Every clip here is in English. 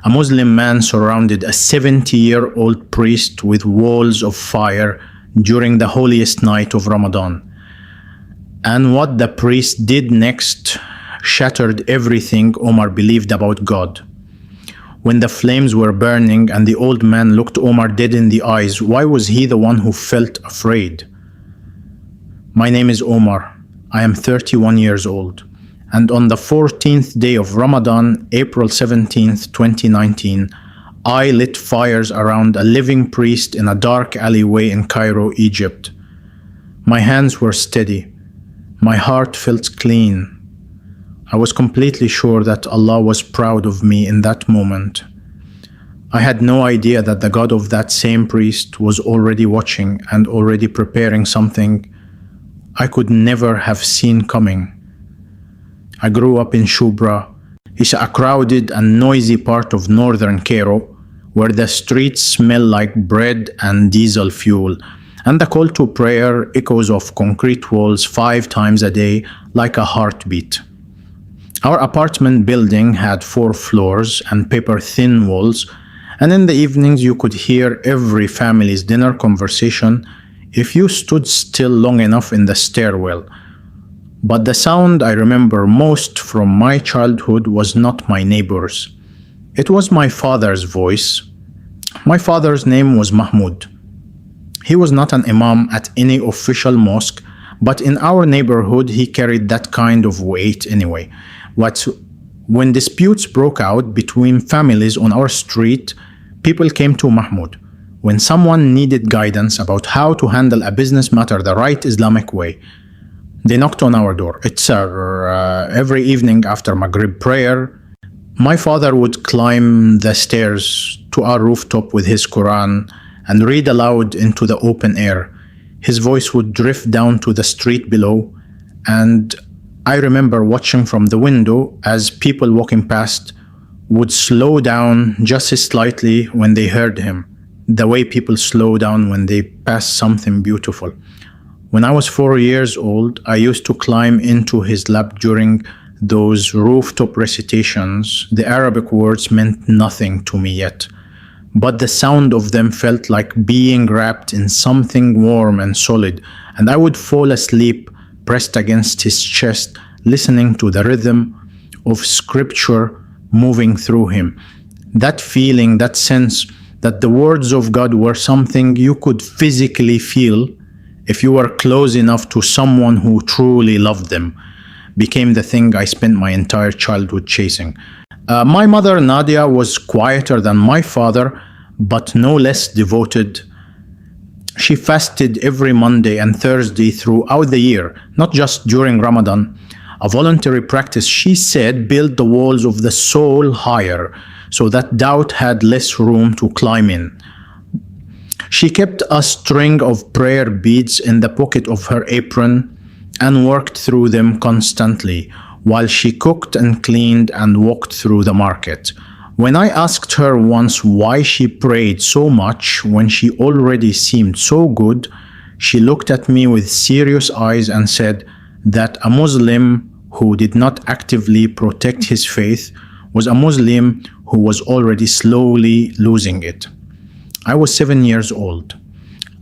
A Muslim man surrounded a 70-year-old priest with walls of fire during the holiest night of Ramadan. And what the priest did next shattered everything Omar believed about God. When the flames were burning and the old man looked Omar dead in the eyes, why was he the one who felt afraid? My name is Omar. I am 31 years old. And on the 14th day of Ramadan, April 17th, 2019, I lit fires around a living priest in a dark alleyway in Cairo, Egypt. My hands were steady. My heart felt clean. I was completely sure that Allah was proud of me in that moment. I had no idea that the God of that same priest was already watching and already preparing something I could never have seen coming. I grew up in Shubra. It's a crowded and noisy part of northern Cairo, where the streets smell like bread and diesel fuel, and the call to prayer echoes off concrete walls 5 times a day like a heartbeat. Our apartment building had 4 floors and paper-thin walls, and in the evenings you could hear every family's dinner conversation if you stood still long enough in the stairwell. But the sound I remember most from my childhood was not my neighbor's. It was my father's voice. My father's name was Mahmoud. He was not an imam at any official mosque, but in our neighborhood he carried that kind of weight anyway. When disputes broke out between families on our street, people came to Mahmoud. When someone needed guidance about how to handle a business matter the right Islamic way, they knocked on our door. It's every evening after Maghrib prayer. My father would climb the stairs to our rooftop with his Quran and read aloud into the open air. His voice would drift down to the street below, and I remember watching from the window as people walking past would slow down just slightly when they heard him, the way people slow down when they pass something beautiful. When I was 4 years old, I used to climb into his lap during those rooftop recitations. The Arabic words meant nothing to me yet, but the sound of them felt like being wrapped in something warm and solid, and I would fall asleep pressed against his chest, listening to the rhythm of scripture moving through him. That feeling, that sense that the words of God were something you could physically feel if you were close enough to someone who truly loved them, became the thing I spent my entire childhood chasing. My mother, Nadia, was quieter than my father, but no less devoted. She fasted every Monday and Thursday throughout the year, not just during Ramadan. A voluntary practice, she said, built the walls of the soul higher, so that doubt had less room to climb in. She kept a string of prayer beads in the pocket of her apron and worked through them constantly while she cooked and cleaned and walked through the market. When I asked her once why she prayed so much when she already seemed so good, she looked at me with serious eyes and said that a Muslim who did not actively protect his faith was a Muslim who was already slowly losing it. I was 7 years old.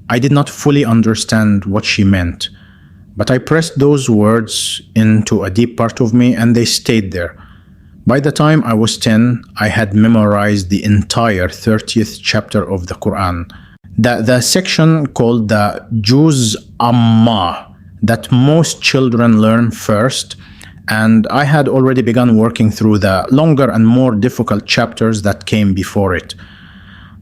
I did not fully understand what she meant, but I pressed those words into a deep part of me and they stayed there. By the time I was 10, I had memorized the entire 30th chapter of the Quran. The section called the Juz Amma that most children learn first, and I had already begun working through the longer and more difficult chapters that came before it.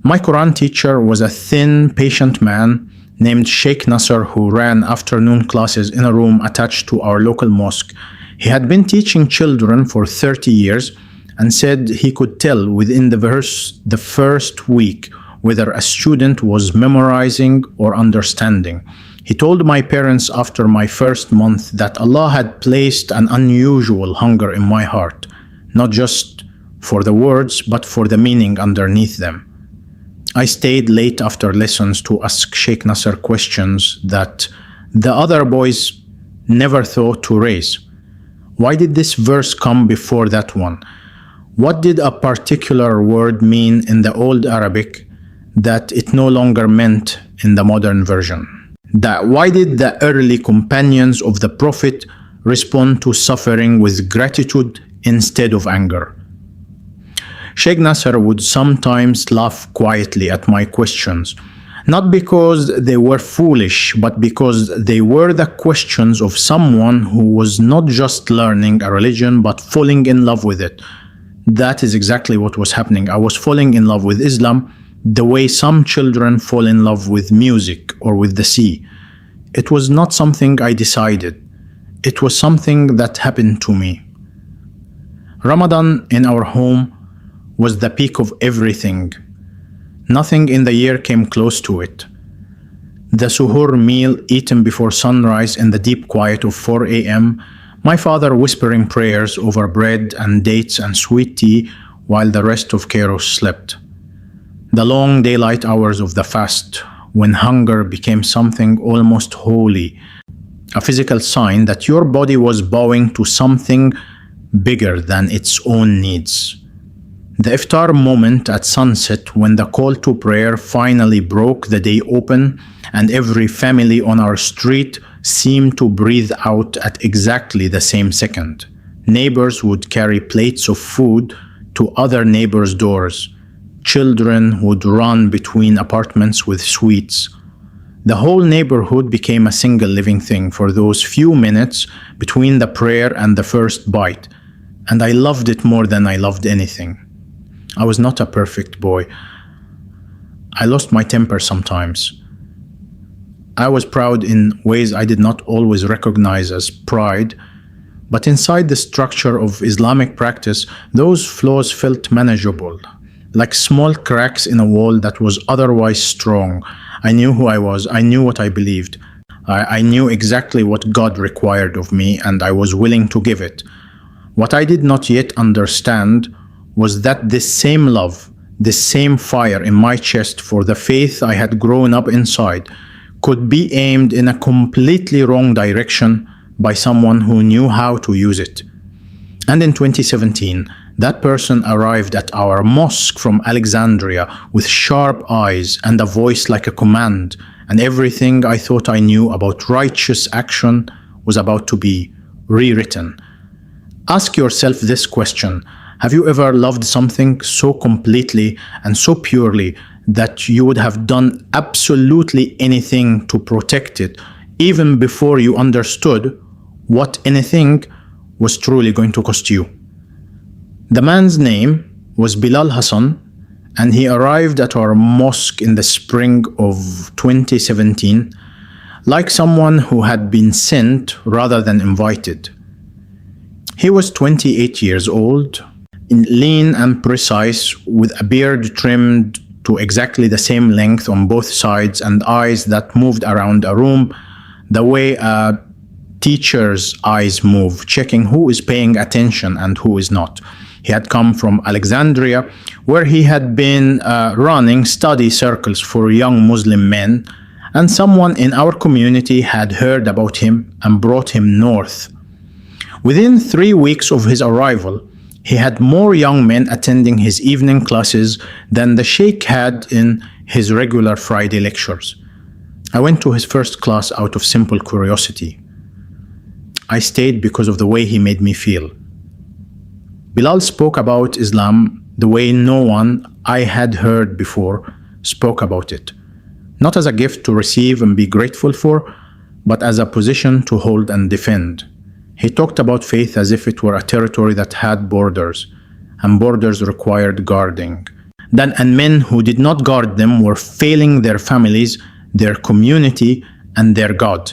My Quran teacher was a thin, patient man named Sheikh Nasser who ran afternoon classes in a room attached to our local mosque. He had been teaching children for 30 years and said he could tell within the first week whether a student was memorizing or understanding. He told my parents after my first month that Allah had placed an unusual hunger in my heart, not just for the words, but for the meaning underneath them. I stayed late after lessons to ask Sheikh Nasser questions that the other boys never thought to raise. Why did this verse come before that one? What did a particular word mean in the old Arabic that it no longer meant in the modern version? Why did the early companions of the Prophet respond to suffering with gratitude instead of anger? Sheikh Nasser would sometimes laugh quietly at my questions, not because they were foolish, but because they were the questions of someone who was not just learning a religion, but falling in love with it. That is exactly what was happening. I was falling in love with Islam the way some children fall in love with music or with the sea. It was not something I decided. It was something that happened to me. Ramadan in our home was the peak of everything. Nothing in the year came close to it. The suhoor meal eaten before sunrise in the deep quiet of 4 a.m., my father whispering prayers over bread and dates and sweet tea while the rest of Cairo slept. The long daylight hours of the fast, when hunger became something almost holy, a physical sign that your body was bowing to something bigger than its own needs. The iftar moment at sunset, when the call to prayer finally broke the day open and every family on our street seemed to breathe out at exactly the same second. Neighbors would carry plates of food to other neighbors' doors. Children would run between apartments with sweets. The whole neighborhood became a single living thing for those few minutes between the prayer and the first bite, and I loved it more than I loved anything. I was not a perfect boy. I lost my temper sometimes. I was proud in ways I did not always recognize as pride, but inside the structure of Islamic practice, those flaws felt manageable, like small cracks in a wall that was otherwise strong. I knew who I was. I knew what I believed. I knew exactly what God required of me, and I was willing to give it. What I did not yet understand was that this same love, this same fire in my chest for the faith I had grown up inside, could be aimed in a completely wrong direction by someone who knew how to use it. And in 2017, that person arrived at our mosque from Alexandria with sharp eyes and a voice like a command, and everything I thought I knew about righteous action was about to be rewritten. Ask yourself this question: have you ever loved something so completely and so purely that you would have done absolutely anything to protect it, even before you understood what anything was truly going to cost you? The man's name was Bilal Hassan, and he arrived at our mosque in the spring of 2017 like someone who had been sent rather than invited. He was 28 years old, lean and precise, with a beard trimmed to exactly the same length on both sides and eyes that moved around a room the way a teacher's eyes move, checking who is paying attention and who is not. He had come from Alexandria, where he had been running study circles for young Muslim men, and someone in our community had heard about him and brought him north. Within 3 weeks of his arrival, he had more young men attending his evening classes than the Sheikh had in his regular Friday lectures. I went to his first class out of simple curiosity. I stayed because of the way he made me feel. Bilal spoke about Islam the way no one I had heard before spoke about it. Not as a gift to receive and be grateful for, but as a position to hold and defend. He talked about faith as if it were a territory that had borders, and borders required guarding. And men who did not guard them were failing their families, their community, and their God.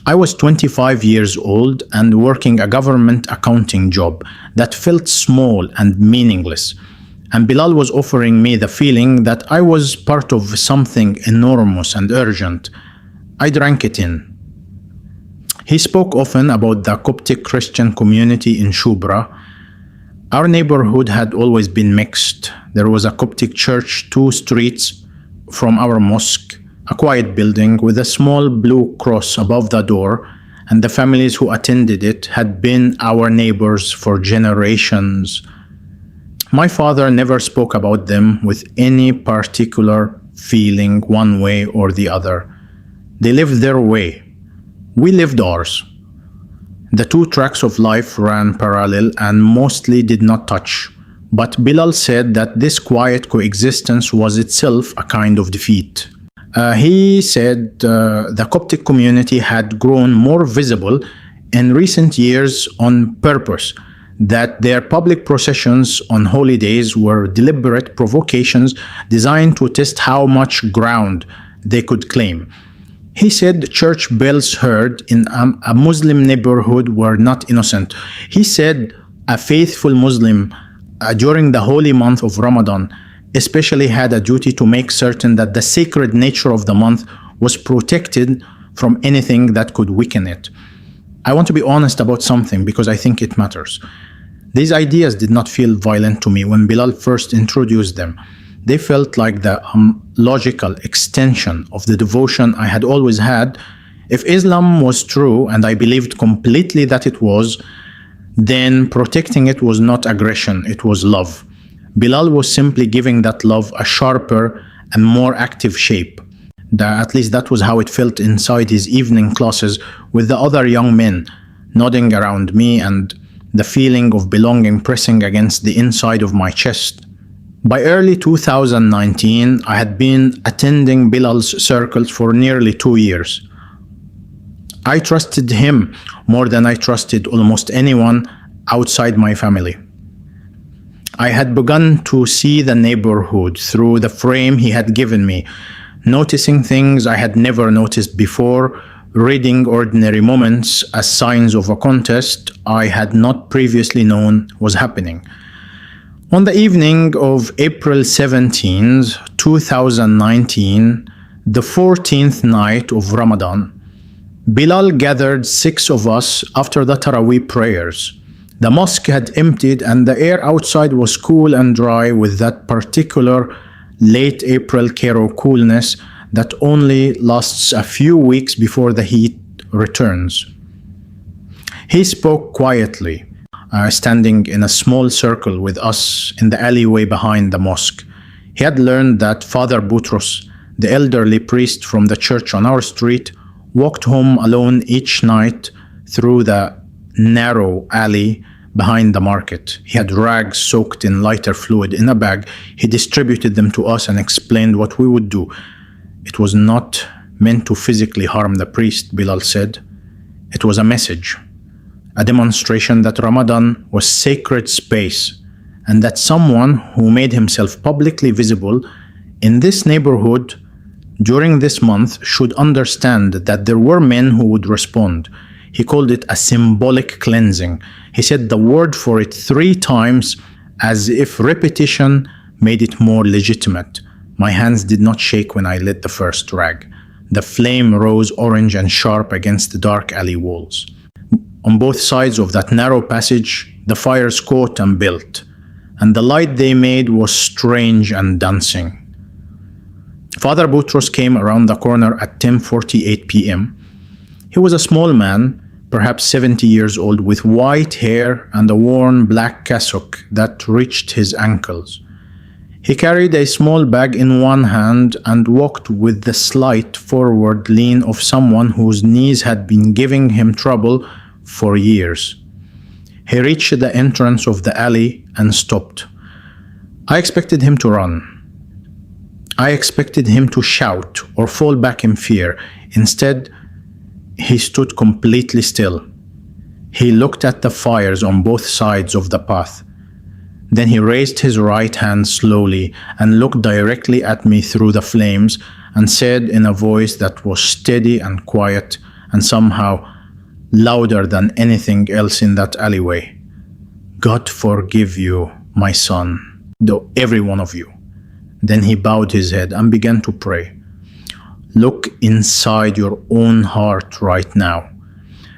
I was 25 years old and working a government accounting job that felt small and meaningless. And Bilal was offering me the feeling that I was part of something enormous and urgent. I drank it in. He spoke often about the Coptic Christian community in Shubra. Our neighborhood had always been mixed. There was a Coptic church 2 streets from our mosque, a quiet building with a small blue cross above the door, and the families who attended it had been our neighbors for generations. My father never spoke about them with any particular feeling one way or the other. They lived their way. We lived ours. The two tracks of life ran parallel and mostly did not touch. But Bilal said that this quiet coexistence was itself a kind of defeat. He said the Coptic community had grown more visible in recent years on purpose, that their public processions on holy days were deliberate provocations designed to test how much ground they could claim. He said church bells heard in a Muslim neighborhood were not innocent. He said a faithful Muslim during the holy month of Ramadan especially had a duty to make certain that the sacred nature of the month was protected from anything that could weaken it. I want to be honest about something because I think it matters. These ideas did not feel violent to me when Bilal first introduced them. They felt like the logical extension of the devotion I had always had. If Islam was true, and I believed completely that it was, then protecting it was not aggression, it was love. Bilal was simply giving that love a sharper and more active shape. At least that was how it felt inside his evening classes with the other young men nodding around me, and the feeling of belonging pressing against the inside of my chest. By early 2019, I had been attending Bilal's circles for nearly 2 years. I trusted him more than I trusted almost anyone outside my family. I had begun to see the neighborhood through the frame he had given me, noticing things I had never noticed before, reading ordinary moments as signs of a contest I had not previously known was happening. On the evening of April 17, 2019, the 14th night of Ramadan, Bilal gathered 6 of us after the Taraweeh prayers. The mosque had emptied and the air outside was cool and dry with that particular late April Cairo coolness that only lasts a few weeks before the heat returns. He spoke quietly, standing in a small circle with us in the alleyway behind the mosque. He had learned that Father Boutros, the elderly priest from the church on our street, walked home alone each night through the narrow alley behind the market. He had rags soaked in lighter fluid in a bag. He distributed them to us and explained what we would do. It was not meant to physically harm the priest, Bilal said. It was a message, a demonstration that Ramadan was sacred space and that someone who made himself publicly visible in this neighborhood during this month should understand that there were men who would respond. He called it a symbolic cleansing. He said the word for it 3 times as if repetition made it more legitimate. My hands did not shake when I lit the first rag. The flame rose orange and sharp against the dark alley walls. On both sides of that narrow passage, the fires caught and built, and the light they made was strange and dancing. Father Boutros came around the corner at 10:48 p.m. He was a small man, perhaps 70 years old, with white hair and a worn black cassock that reached his ankles. He carried a small bag in one hand and walked with the slight forward lean of someone whose knees had been giving him trouble for years. He reached the entrance of the alley and stopped. I expected him to run. I expected him to shout or fall back in fear. Instead, he stood completely still. He looked at the fires on both sides of the path. Then he raised his right hand slowly and looked directly at me through the flames and said in a voice that was steady and quiet and somehow louder than anything else in that alleyway, "God forgive you, my son, though every one of you." Then he bowed his head and began to pray. Look inside your own heart right now.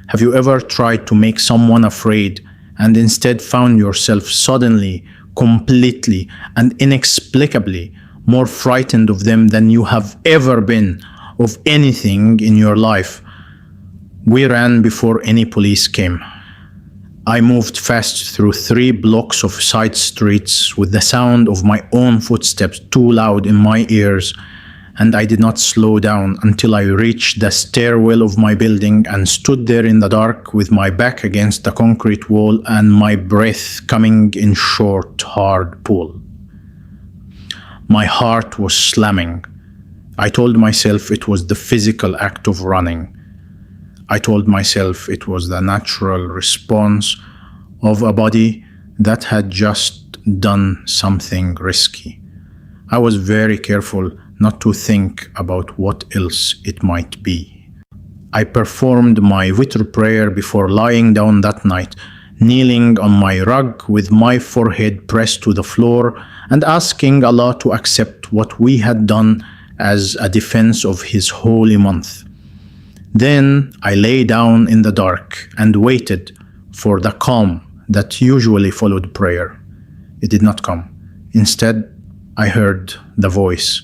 Have you ever tried to make someone afraid and instead found yourself suddenly, completely, and inexplicably more frightened of them than you have ever been of anything in your life? We ran before any police came. I moved fast through 3 blocks of side streets with the sound of my own footsteps too loud in my ears, and I did not slow down until I reached the stairwell of my building and stood there in the dark with my back against the concrete wall and my breath coming in short, hard pull. My heart was slamming. I told myself it was the physical act of running. I told myself it was the natural response of a body that had just done something risky. I was very careful not to think about what else it might be. I performed my witr prayer before lying down that night, kneeling on my rug with my forehead pressed to the floor and asking Allah to accept what we had done as a defense of His holy month. Then I lay down in the dark and waited for the calm that usually followed prayer. It did not come. Instead, I heard the voice,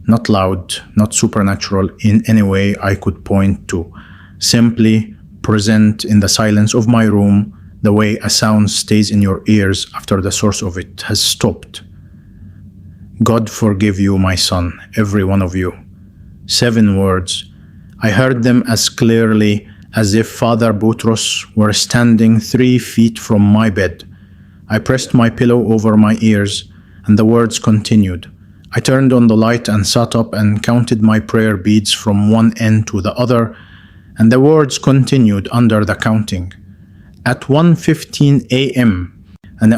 not loud, not supernatural in any way I could point to, simply present in the silence of my room, the way a sound stays in your ears after the source of it has stopped. God forgive you, my son, every one of you. 7 words. I heard them as clearly as if Father Boutros were standing 3 feet from my bed. I pressed my pillow over my ears, and the words continued. I turned on the light and sat up and counted my prayer beads from one end to the other, and the words continued under the counting. At 1:15 a.m., and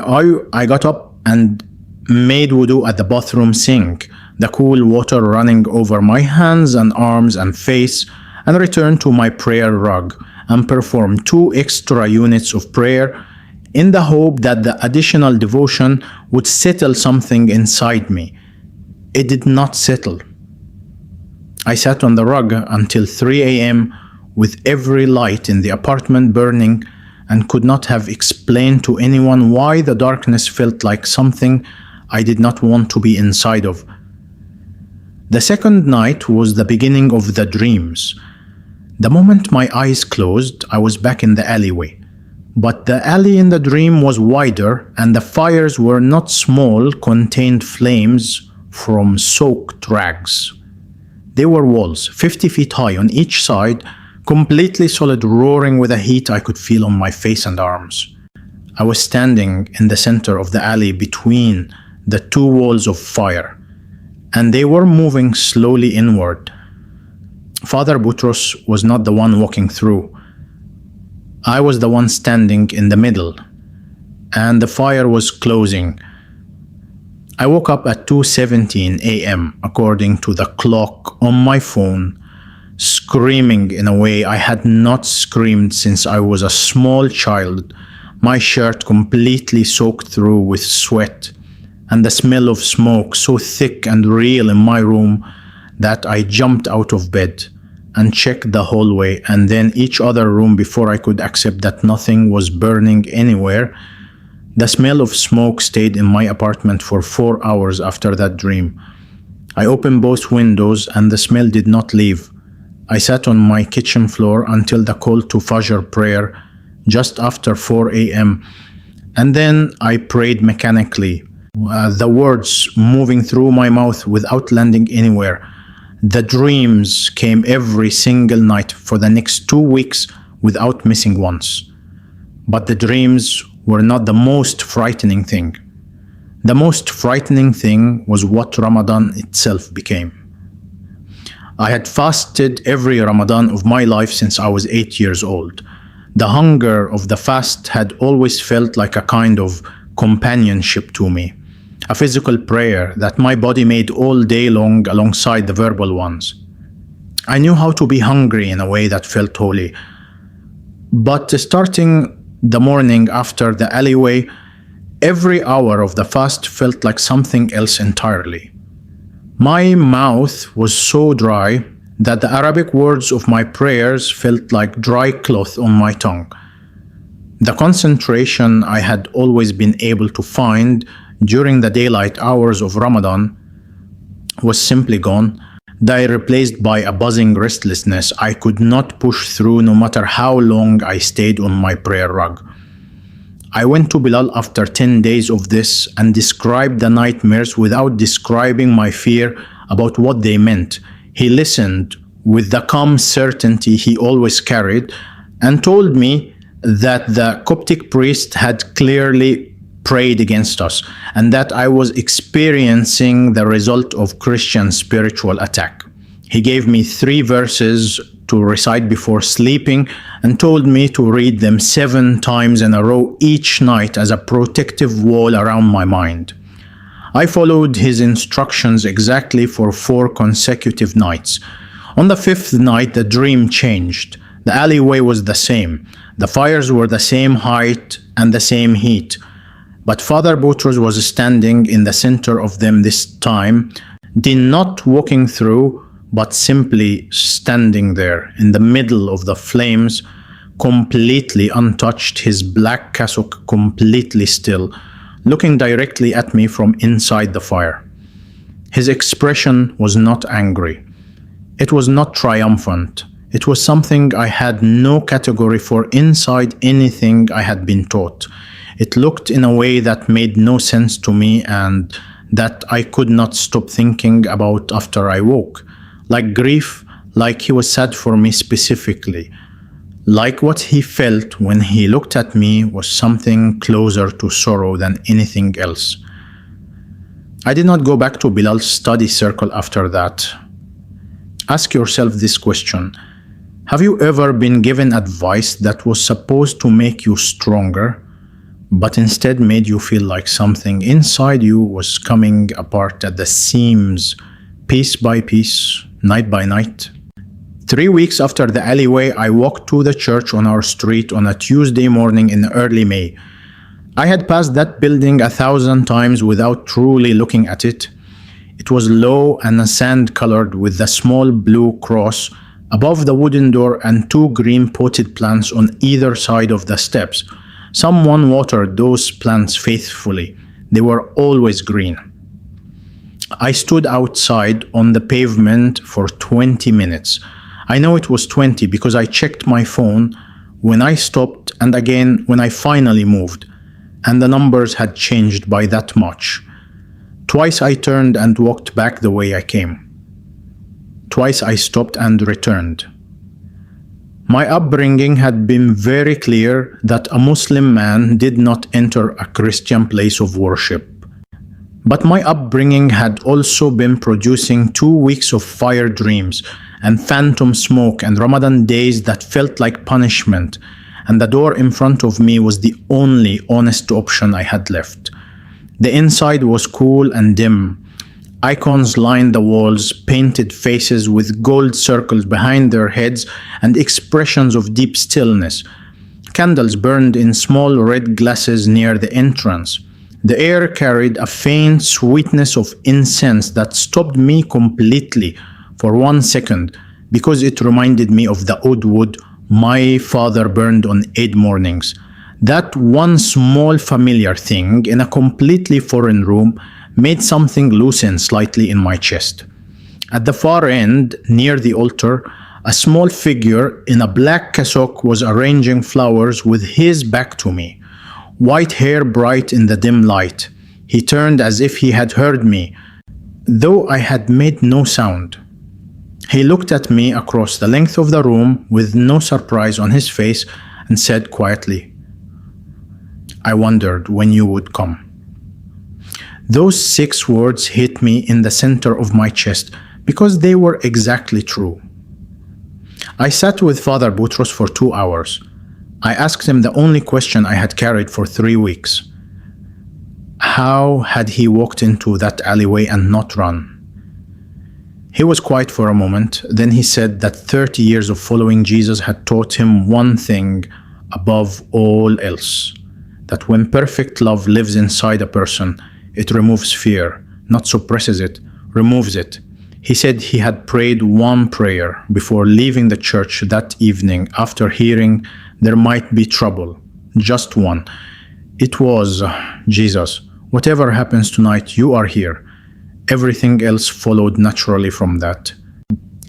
I got up and made wudu at the bathroom sink, the cool water running over my hands and arms and face, and returned to my prayer rug and performed 2 extra units of prayer in the hope that the additional devotion would settle something inside me. It did not settle. I sat on the rug until 3 a.m. with every light in the apartment burning and could not have explained to anyone why the darkness felt like something I did not want to be inside of. The second night was the beginning of the dreams. The moment my eyes closed, I was back in the alleyway. But the alley in the dream was wider, and the fires were not small, contained flames from soaked rags. They were walls, 50 feet high on each side, completely solid, roaring with a heat I could feel on my face and arms. I was standing in the center of the alley between the 2 walls of fire, and they were moving slowly inward. Father Boutros was not the one walking through. I was the one standing in the middle, and the fire was closing. I woke up at 2:17 a.m. according to the clock on my phone, screaming in a way I had not screamed since I was a small child, my shirt completely soaked through with sweat, and the smell of smoke so thick and real in my room that I jumped out of bed and checked the hallway and then each other room before I could accept that nothing was burning anywhere. The smell of smoke stayed in my apartment for 4 hours after that dream. I opened both windows and the smell did not leave. I sat on my kitchen floor until the call to Fajr prayer just after 4 a.m. and then I prayed mechanically, the words moving through my mouth without landing anywhere. The dreams came every single night for the next 2 weeks without missing once. But the dreams were not the most frightening thing. The most frightening thing was what Ramadan itself became. I had fasted every Ramadan of my life since I was 8 years old. The hunger of the fast had always felt like a kind of companionship to me, a physical prayer that my body made all day long alongside the verbal ones. I knew how to be hungry in a way that felt holy. But starting the morning after the alleyway, every hour of the fast felt like something else entirely. My mouth was so dry that the Arabic words of my prayers felt like dry cloth on my tongue. The concentration I had always been able to find during the daylight hours of Ramadan was simply gone. die replaced by a buzzing restlessness I could not push through no matter how long I stayed on my prayer rug. I went to Bilal after 10 days of this and described the nightmares without describing my fear about what they meant. He listened with the calm certainty he always carried and told me that the Coptic priest had clearly prayed against us and that I was experiencing the result of Christian spiritual attack. He gave me 3 verses to recite before sleeping and told me to read them 7 times in a row each night as a protective wall around my mind. I followed his instructions exactly for 4 consecutive nights. On the 5th night, the dream changed. The alleyway was the same. The fires were the same height and the same heat. But Father Boutros was standing in the center of them this time, not walking through, but simply standing there in the middle of the flames, completely untouched, his black cassock completely still, looking directly at me from inside the fire. His expression was not angry. It was not triumphant. It was something I had no category for inside anything I had been taught. It looked in a way that made no sense to me and that I could not stop thinking about after I woke. Like grief, like he was sad for me specifically. Like what he felt when he looked at me was something closer to sorrow than anything else. I did not go back to Bilal's study circle after that. Ask yourself this question. Have you ever been given advice that was supposed to make you stronger, but instead made you feel like something inside you was coming apart at the seams, piece by piece, night by night? 3 weeks after the alleyway, I walked to the church on our street on a Tuesday morning in early May. I had passed that building 1,000 times without truly looking at it. It was low and sand-colored with the small blue cross above the wooden door and 2 green potted plants on either side of the steps. Someone watered those plants faithfully. They were always green. I stood outside on the pavement for 20 minutes. I know it was 20 because I checked my phone when I stopped and again when I finally moved, and the numbers had changed by that much. Twice I turned and walked back the way I came. Twice I stopped and returned. My upbringing had been very clear that a Muslim man did not enter a Christian place of worship. But my upbringing had also been producing 2 weeks of fire dreams and phantom smoke and Ramadan days that felt like punishment, and the door in front of me was the only honest option I had left. The inside was cool and dim. Icons lined the walls, painted faces with gold circles behind their heads and expressions of deep stillness. Candles burned in small red glasses near the entrance. The air carried a faint sweetness of incense that stopped me completely for 1 second because it reminded me of the oud wood my father burned on Eid mornings. That one small familiar thing in a completely foreign room made something loosen slightly in my chest. At the far end, near the altar, a small figure in a black cassock was arranging flowers with his back to me. White hair bright in the dim light. He turned as if he had heard me, though I had made no sound. He looked at me across the length of the room with no surprise on his face and said quietly, "I wondered when you would come." Those 6 words hit me in the center of my chest because they were exactly true. I sat with Father Boutros for 2 hours. I asked him the only question I had carried for 3 weeks. How had he walked into that alleyway and not run? He was quiet for a moment, then he said that 30 years of following Jesus had taught him one thing above all else, that when perfect love lives inside a person, it removes fear, not suppresses it, removes it. He said he had prayed one prayer before leaving the church that evening after hearing there might be trouble. Just one. It was, "Jesus, whatever happens tonight, you are here." Everything else followed naturally from that.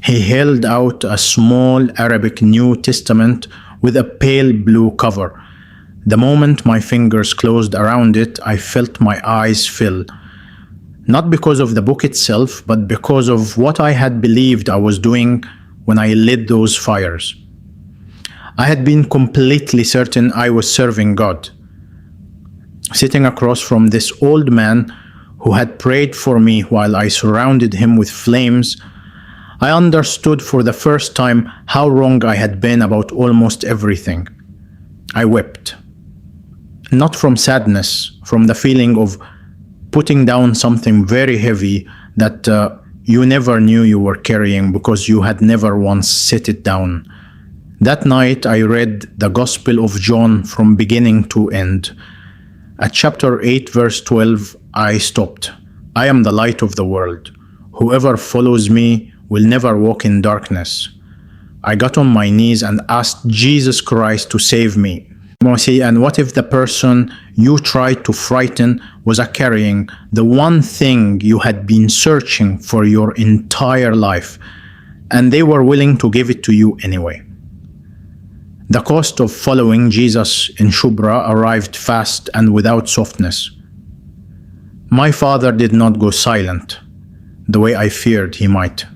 He held out a small Arabic New Testament with a pale blue cover. The moment my fingers closed around it, I felt my eyes fill. Not because of the book itself, but because of what I had believed I was doing when I lit those fires. I had been completely certain I was serving God. Sitting across from this old man who had prayed for me while I surrounded him with flames, I understood for the first time how wrong I had been about almost everything. I wept. Not from sadness, from the feeling of putting down something very heavy that you never knew you were carrying because you had never once set it down. That night I read the Gospel of John from beginning to end. At chapter 8 verse 12, I stopped. I am the light of the world. Whoever follows me will never walk in darkness. I got on my knees and asked Jesus Christ to save me. And what if the person you tried to frighten was carrying the one thing you had been searching for your entire life, and they were willing to give it to you anyway? The cost of following Jesus in Shubra arrived fast and without softness. My father did not go silent, the way I feared he might.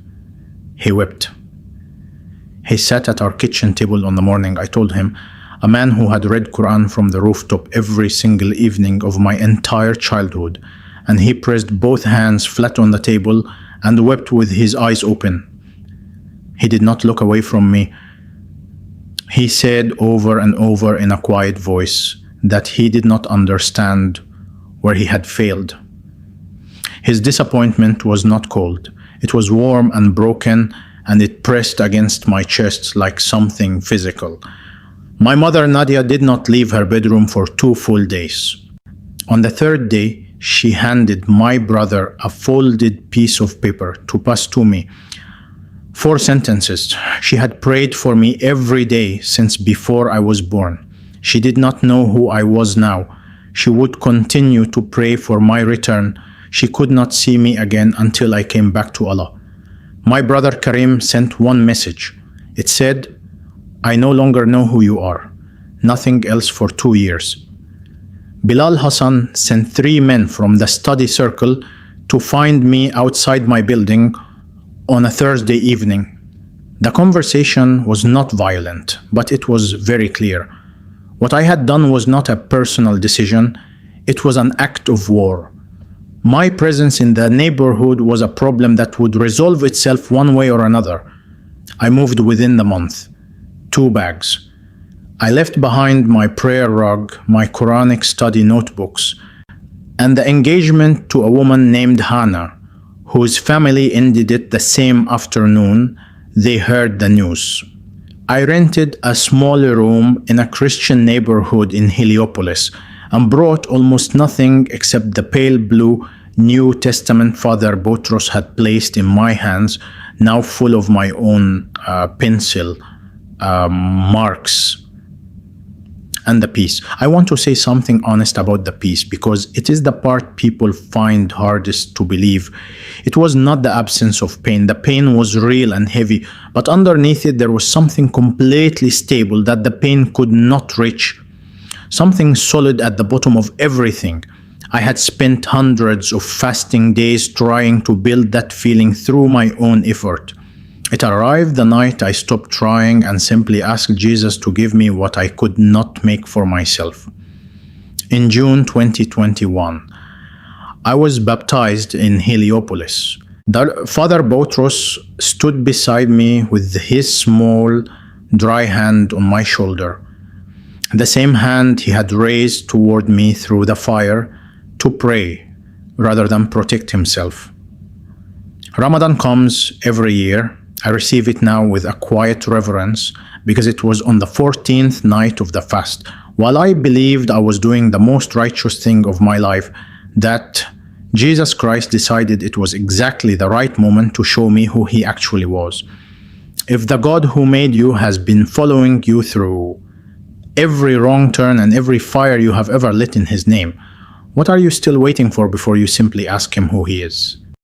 He wept. He sat at our kitchen table on the morning I told him, a man who had read Quran from the rooftop every single evening of my entire childhood, and he pressed both hands flat on the table and wept with his eyes open. He did not look away from me. He said over and over in a quiet voice that he did not understand where he had failed. His disappointment was not cold. It was warm and broken, and it pressed against my chest like something physical. My mother, Nadia, did not leave her bedroom for 2 full days. On the 3rd day, she handed my brother a folded piece of paper to pass to me. 4 sentences. She had prayed for me every day since before I was born. She did not know who I was now. She would continue to pray for my return. She could not see me again until I came back to Allah. My brother Karim sent one message. It said, I no longer know who you are. Nothing else for 2 years. Bilal Hassan sent 3 men from the study circle to find me outside my building on a Thursday evening. The conversation was not violent, but it was very clear. What I had done was not a personal decision. It was an act of war. My presence in the neighborhood was a problem that would resolve itself one way or another. I moved within the month. 2 bags. I left behind my prayer rug, my Quranic study notebooks, and the engagement to a woman named Hannah, whose family ended it the same afternoon they heard the news. I rented a small room in a Christian neighborhood in Heliopolis and brought almost nothing except the pale blue New Testament Father Boutros had placed in my hands, now full of my own pencil marks, and the peace. I want to say something honest about the peace because it is the part people find hardest to believe. It was not the absence of pain. The pain was real and heavy, but underneath it there was something completely stable that the pain could not reach. Something solid at the bottom of everything. I had spent hundreds of fasting days trying to build that feeling through my own effort. It arrived the night I stopped trying and simply asked Jesus to give me what I could not make for myself. In June 2021, I was baptized in Heliopolis. Father Boutros stood beside me with his small, dry hand on my shoulder. The same hand he had raised toward me through the fire to pray rather than protect himself. Ramadan comes every year. I receive it now with a quiet reverence because it was on the 14th night of the fast, while I believed I was doing the most righteous thing of my life, that Jesus Christ decided it was exactly the right moment to show me who he actually was. If the God who made you has been following you through every wrong turn and every fire you have ever lit in his name, what are you still waiting for before you simply ask him who he is?